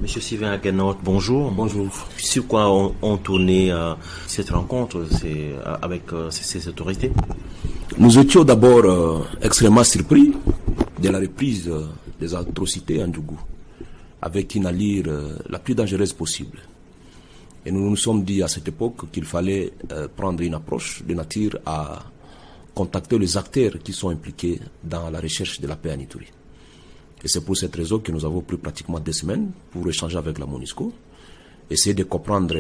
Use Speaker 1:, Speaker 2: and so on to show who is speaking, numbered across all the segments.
Speaker 1: Monsieur Sylvain Aguenot, bonjour.
Speaker 2: Bonjour.
Speaker 1: Sur quoi on tournait cette rencontre avec ces autorités?
Speaker 2: Nous étions d'abord extrêmement surpris de la reprise des atrocités en Ndjougou, avec une allure la plus dangereuse possible. Et nous nous sommes dit à cette époque qu'il fallait prendre une approche de nature à contacter les acteurs qui sont impliqués dans la recherche de la paix en Ituri. Et c'est pour cette raison que nous avons pris pratiquement 2 semaines pour échanger avec la MONUSCO, essayer de comprendre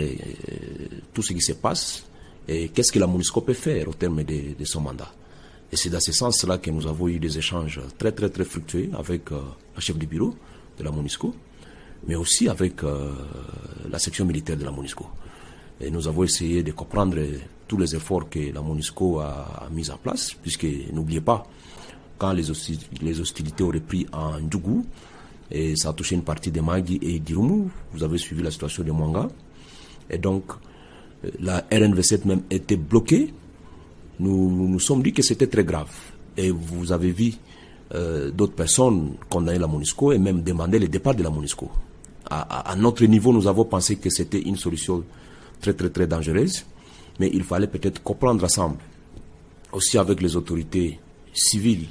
Speaker 2: tout ce qui se passe et qu'est-ce que la MONUSCO peut faire au terme de son mandat. Et c'est dans ce sens-là que nous avons eu des échanges très très très fructueux avec la chef du bureau de la MONUSCO, mais aussi avec la section militaire de la MONUSCO. Et nous avons essayé de comprendre tous les efforts que la MONUSCO a mis en place, puisque n'oubliez pas, quand les hostilités ont repris en Ndjougou, et ça a touché une partie de Magui et d'Irumu, vous avez suivi la situation de Mwanga, et donc la RNV7 même était bloquée. Nous nous sommes dit que c'était très grave. Et vous avez vu d'autres personnes condamner la MONUSCO et même demander le départ de la MONUSCO. À notre niveau, nous avons pensé que c'était une solution très très très dangereuse, mais il fallait peut-être comprendre ensemble, aussi avec les autorités civiles,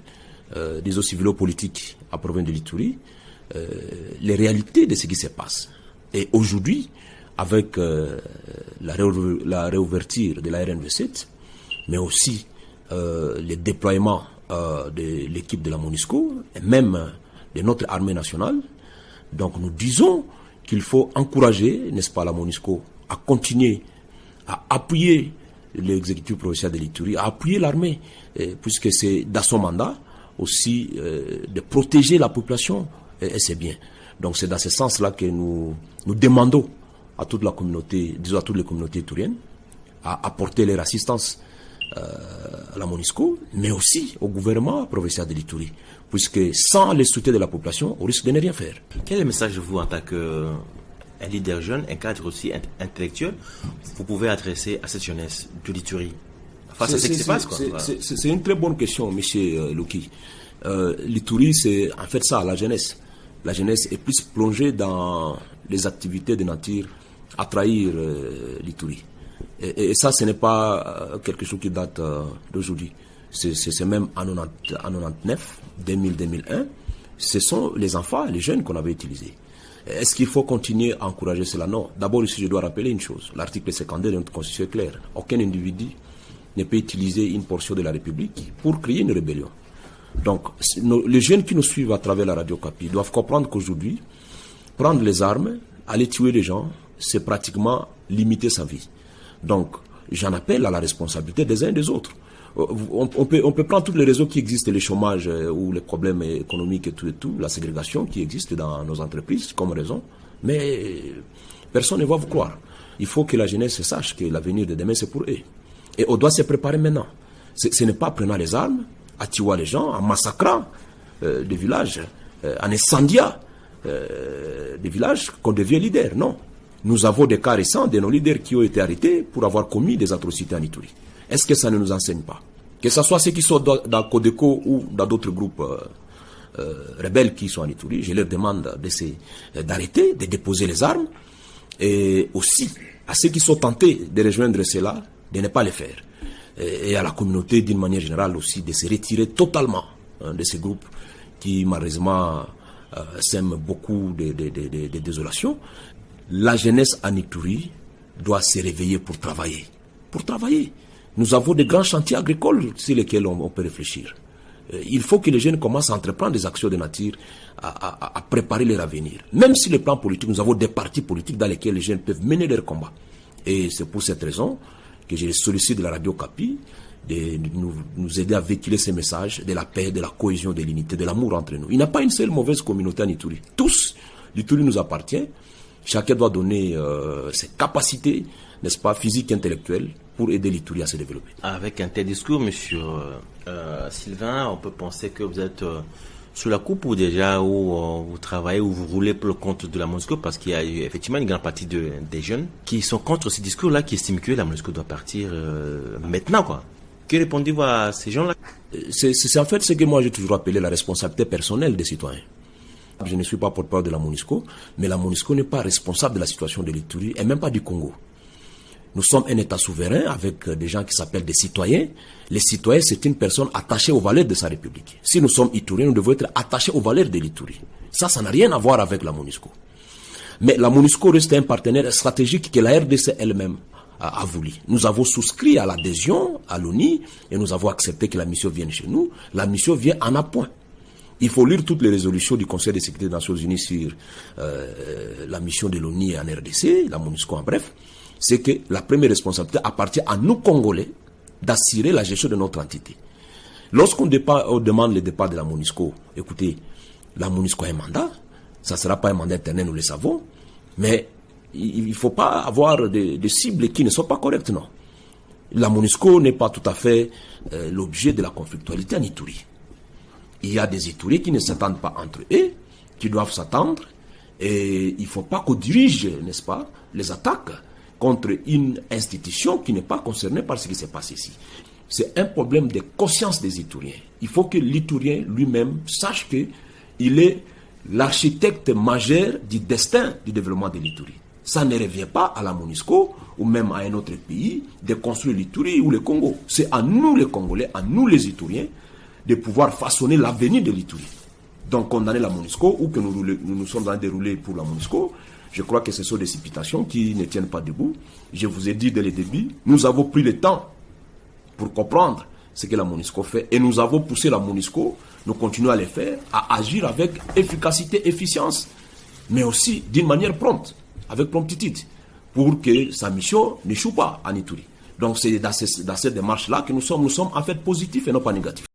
Speaker 2: des civilo-politiques à province de l'Ituri, les réalités de ce qui se passe. Et aujourd'hui, avec la réouverture de la RNV7, mais aussi le déploiement de l'équipe de la MONUSCO, et même de notre armée nationale, donc nous disons qu'il faut encourager, n'est-ce pas, la MONUSCO à continuer à appuyer l'exécutif provincial de l'Ituri, à appuyer l'armée, puisque c'est dans son mandat aussi de protéger la population, et c'est bien. Donc c'est dans ce sens-là que nous demandons à toute la communauté, disons à toutes les communautés ituriennes, à apporter leur assistance à la MONUSCO, mais aussi au gouvernement provincial de l'Ituri, puisque sans le soutien de la population, on risque de ne rien faire.
Speaker 1: Quel est le message, vous, en tant que un leader jeune, un cadre aussi intellectuel, vous pouvez adresser à cette jeunesse de l'Ituri face à ce qui se passe?
Speaker 2: C'est une très bonne question, M. Louki. L'Ituri, c'est en fait ça, la jeunesse. La jeunesse est plus plongée dans les activités de nature à trahir l'Ituri. Et ça, ce n'est pas quelque chose qui date d'aujourd'hui. C'est même en 99, 2000, 2001. Ce sont les enfants, les jeunes qu'on avait utilisés. Est-ce qu'il faut continuer à encourager cela? Non. D'abord, ici, je dois rappeler une chose. L'article 52 de notre Constitution est clair. Aucun individu ne peut utiliser une portion de la République pour créer une rébellion. Donc, les jeunes qui nous suivent à travers la Radio Kapi doivent comprendre qu'aujourd'hui, prendre les armes, aller tuer les gens, c'est pratiquement limiter sa vie. Donc, j'en appelle à la responsabilité des uns et des autres. On peut prendre tous les réseaux qui existent, le chômage ou les problèmes économiques et tout, la ségrégation qui existe dans nos entreprises comme raison, mais personne ne va vous croire. Il faut que la jeunesse sache que l'avenir de demain, c'est pour eux. Et on doit se préparer maintenant. Ce n'est pas prenant les armes, à tuer les gens, en massacrant des villages, en incendiant des villages qu'on devient leader. Non. Nous avons des cas récents de nos leaders qui ont été arrêtés pour avoir commis des atrocités en Ituri. Est-ce que ça ne nous enseigne pas? Que ce soit ceux qui sont dans Codeco ou dans d'autres groupes rebelles qui sont en Ituri, je leur demande d'arrêter, de déposer les armes, et aussi à ceux qui sont tentés de rejoindre cela, de ne pas le faire. Et à la communauté d'une manière générale aussi de se retirer totalement de ces groupes qui malheureusement sèment beaucoup de désolation. La jeunesse en Ituri doit se réveiller pour travailler. Pour travailler. Nous avons de grands chantiers agricoles sur lesquels on peut réfléchir. Il faut que les jeunes commencent à entreprendre des actions de nature, à préparer leur avenir. Même si le plan politique, nous avons des partis politiques dans lesquels les jeunes peuvent mener leur combat. Et c'est pour cette raison que je sollicite de la Radio Kapi de nous aider à véhiculer ces messages de la paix, de la cohésion, de l'unité, de l'amour entre nous. Il n'y a pas une seule mauvaise communauté en Ituri. Tous, l'Ituri nous appartient. Chacun doit donner ses capacités, n'est-ce pas, physiques et intellectuelles pour aider l'Ituri à se développer.
Speaker 1: Avec un tel discours, monsieur Sylvain, on peut penser que vous êtes sous la coupe ou déjà où vous travaillez, où vous roulez pour le compte de la MONUSCO, parce qu'il y a effectivement une grande partie des jeunes qui sont contre ce discours-là, qui estiment que la MONUSCO doit partir maintenant, quoi. Que répondez-vous à ces gens-là?
Speaker 2: C'est en fait ce que moi j'ai toujours appelé la responsabilité personnelle des citoyens. Je ne suis pas porte-parole de la MONUSCO, mais la MONUSCO n'est pas responsable de la situation de l'Ituri et même pas du Congo. Nous sommes un État souverain avec des gens qui s'appellent des citoyens. Les citoyens, c'est une personne attachée aux valeurs de sa République. Si nous sommes Ituriens, nous devons être attachés aux valeurs de l'Ituri. Ça n'a rien à voir avec la MONUSCO. Mais la MONUSCO reste un partenaire stratégique que la RDC elle-même a voulu. Nous avons souscrit à l'adhésion à l'ONU et nous avons accepté que la mission vienne chez nous. La mission vient en appoint. Il faut lire toutes les résolutions du Conseil de sécurité des Nations Unies sur la mission de l'ONU en RDC, la MONUSCO en bref. C'est que la première responsabilité appartient à nous Congolais d'assurer la gestion de notre entité. Lorsqu'on demande le départ de la MONUSCO, écoutez, la MONUSCO a un mandat, ça ne sera pas un mandat éternel, nous le savons, mais il ne faut pas avoir des cibles qui ne sont pas correctes, non. La MONUSCO n'est pas tout à fait l'objet de la conflictualité en Ituri. Il y a des Ituriens qui ne s'attendent pas entre eux, qui doivent s'attendre, et il ne faut pas qu'on dirige, n'est-ce pas, les attaques contre une institution qui n'est pas concernée par ce qui s'est passé ici. C'est un problème de conscience des Ituriens. Il faut que l'Iturien lui-même sache qu'il est l'architecte majeur du destin du développement de l'Ituri. Ça ne revient pas à la MONUSCO ou même à un autre pays de construire l'Ituri ou le Congo. C'est à nous les Congolais, à nous les Ituriens, de pouvoir façonner l'avenir de l'Ituri. Donc condamner la MONUSCO ou que nous sommes en déroulé pour la MONUSCO, je crois que ce sont des supputations qui ne tiennent pas debout. Je vous ai dit dès le début, nous avons pris le temps pour comprendre ce que la MONUSCO fait et nous avons poussé la MONUSCO, nous continuons à le faire, à agir avec efficacité, efficience, mais aussi d'une manière prompte, avec promptitude, pour que sa mission n'échoue pas en Ituri. Donc c'est dans cette démarche-là que nous sommes en fait positifs et non pas négatifs.